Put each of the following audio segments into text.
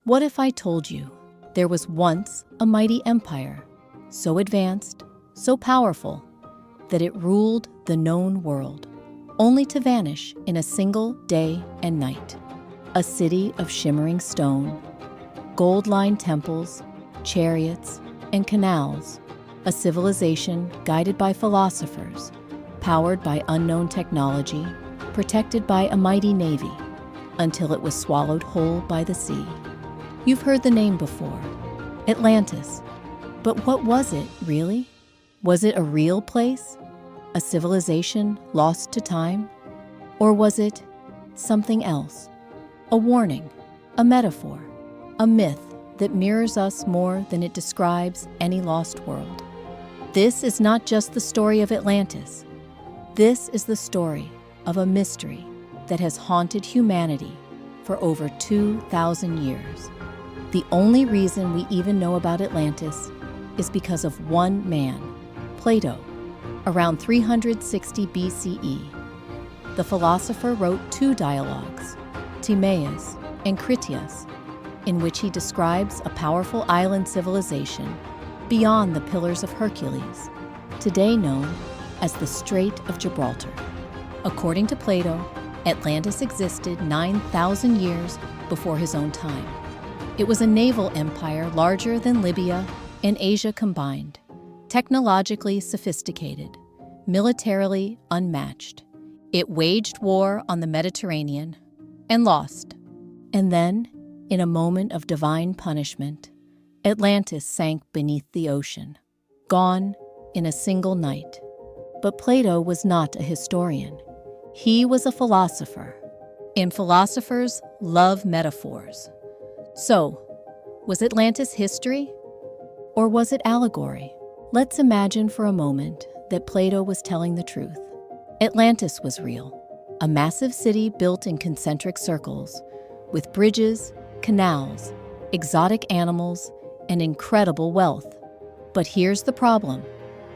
What if I told you there was once a mighty empire, so advanced, so powerful, that it ruled the known world, only to vanish in a single day and night? A city of shimmering stone, gold-lined temples, chariots, and canals, a civilization guided by philosophers, powered by unknown technology, protected by a mighty navy, until it was swallowed whole by the sea. You've heard the name before, Atlantis. But what was it, really? Was it a real place? A civilization lost to time? Or was it something else? A warning, a metaphor, a myth that mirrors us more than it describes any lost world. This is not just the story of Atlantis. This is the story of a mystery that has haunted humanity for over 2,000 years. The only reason we even know about Atlantis is because of one man, Plato, around 360 BCE. The philosopher wrote two dialogues, Timaeus and Critias, in which he describes a powerful island civilization beyond the Pillars of Hercules, today known as the Strait of Gibraltar. According to Plato, Atlantis existed 9,000 years before his own time. It was a naval empire larger than Libya and Asia combined, technologically sophisticated, militarily unmatched. It waged war on the Mediterranean and lost. And then, in a moment of divine punishment, Atlantis sank beneath the ocean, gone in a single night. But Plato was not a historian. He was a philosopher, and philosophers love metaphors. So, was Atlantis history? Or was it allegory? Let's imagine for a moment that Plato was telling the truth. Atlantis was real, a massive city built in concentric circles, with bridges, canals, exotic animals, and incredible wealth. But here's the problem.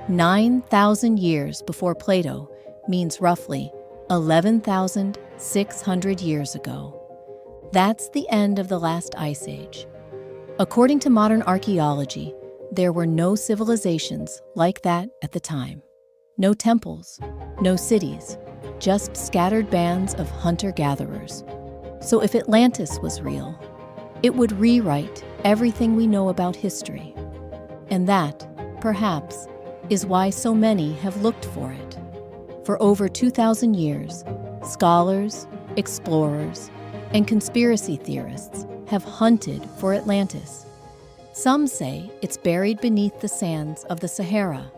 9,000 years before Plato means roughly 11,600 years ago. That's the end of the last ice age. According to modern archaeology, there were no civilizations like that at the time. No temples, no cities, just scattered bands of hunter-gatherers. So if Atlantis was real, it would rewrite everything we know about history. And that, perhaps, is why so many have looked for it. For over 2,000 years, scholars, explorers, and conspiracy theorists have hunted for Atlantis. Some say it's buried beneath the sands of the Sahara.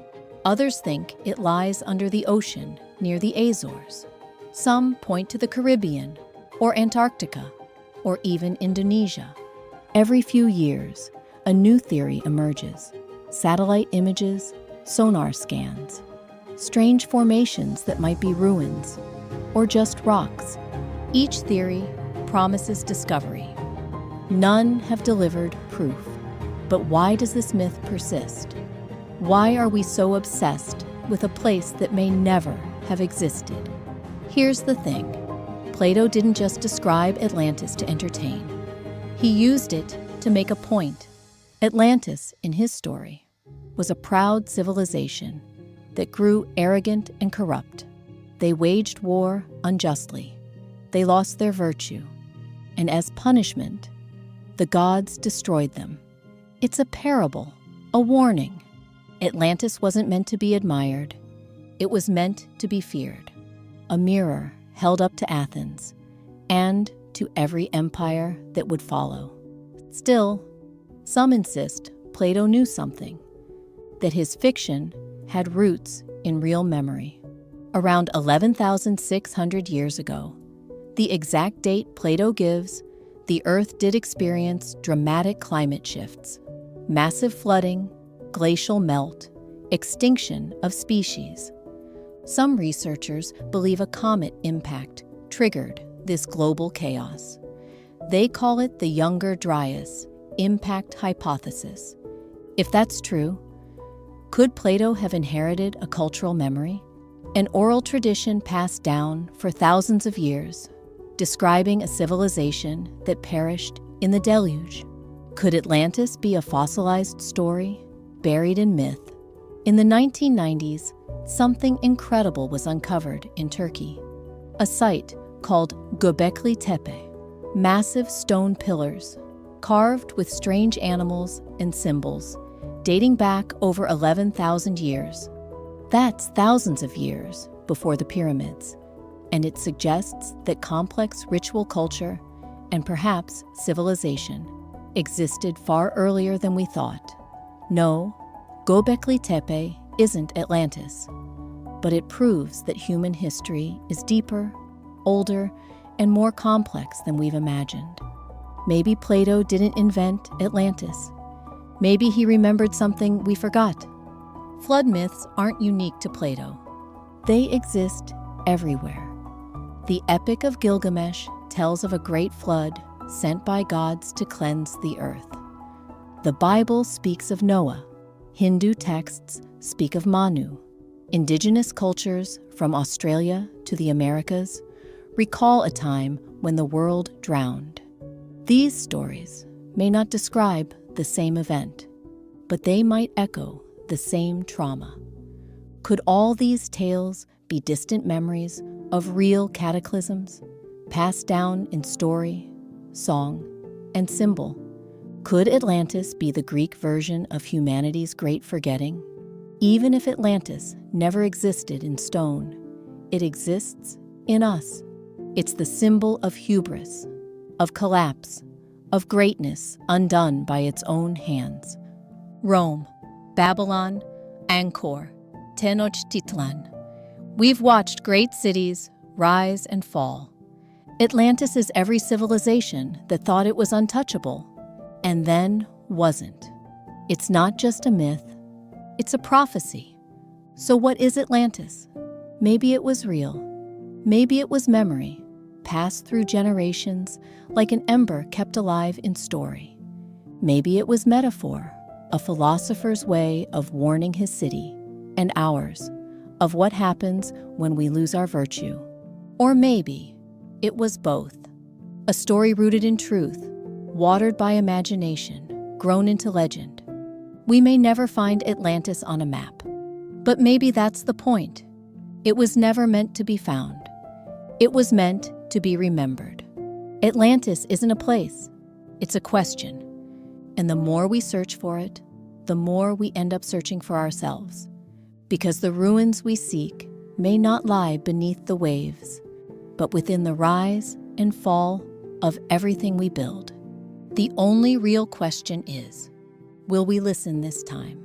Others think it lies under the ocean near the Azores. Some point to the Caribbean, or Antarctica, or even Indonesia. Every few years, a new theory emerges. Satellite images, sonar scans, strange formations that might be ruins, or just rocks. Each theory promises discovery. None have delivered proof. But why does this myth persist? Why are we so obsessed with a place that may never have existed? Here's the thing. Plato didn't just describe Atlantis to entertain. He used it to make a point. Atlantis, in his story, was a proud civilization that grew arrogant and corrupt. They waged war unjustly. They lost their virtue. And as punishment, the gods destroyed them. It's a parable, a warning. Atlantis wasn't meant to be admired. It was meant to be feared. A mirror held up to Athens and to every empire that would follow. Still, some insist Plato knew something, that his fiction had roots in real memory. Around 11,600 years ago, the exact date Plato gives, the Earth did experience dramatic climate shifts. Massive flooding, glacial melt, extinction of species. Some researchers believe a comet impact triggered this global chaos. They call it the Younger Dryas impact hypothesis. If that's true, could Plato have inherited a cultural memory? An oral tradition passed down for thousands of years, describing a civilization that perished in the deluge? Could Atlantis be a fossilized story, buried in myth? In the 1990s, something incredible was uncovered in Turkey. A site called Göbekli Tepe, massive stone pillars, carved with strange animals and symbols, dating back over 11,000 years. That's thousands of years before the pyramids, and it suggests that complex ritual culture and perhaps civilization existed far earlier than we thought. No, Göbekli Tepe isn't Atlantis, but it proves that human history is deeper, older, and more complex than we've imagined. Maybe Plato didn't invent Atlantis. Maybe he remembered something we forgot. Flood myths aren't unique to Plato. They exist everywhere. The Epic of Gilgamesh tells of a great flood sent by gods to cleanse the earth. The Bible speaks of Noah. Hindu texts speak of Manu. Indigenous cultures, from Australia to the Americas, recall a time when the world drowned. These stories may not describe the same event, but they might echo the same trauma. Could all these tales be distant memories of real cataclysms, passed down in story, song, and symbol? Could Atlantis be the Greek version of humanity's great forgetting? Even if Atlantis never existed in stone, it exists in us. It's the symbol of hubris, of collapse, of greatness undone by its own hands. Rome, Babylon, Angkor, Tenochtitlan. We've watched great cities rise and fall. Atlantis is every civilization that thought it was untouchable, and then wasn't. It's not just a myth, it's a prophecy. So what is Atlantis? Maybe it was real. Maybe it was memory, passed through generations like an ember kept alive in story. Maybe it was metaphor, a philosopher's way of warning his city and ours of what happens when we lose our virtue. Or maybe it was both, a story rooted in truth, watered by imagination, grown into legend. We may never find Atlantis on a map, but maybe that's the point. It was never meant to be found. It was meant to be remembered. Atlantis isn't a place, it's a question. And the more we search for it, the more we end up searching for ourselves. Because the ruins we seek may not lie beneath the waves, but within the rise and fall of everything we build. The only real question is, will we listen this time?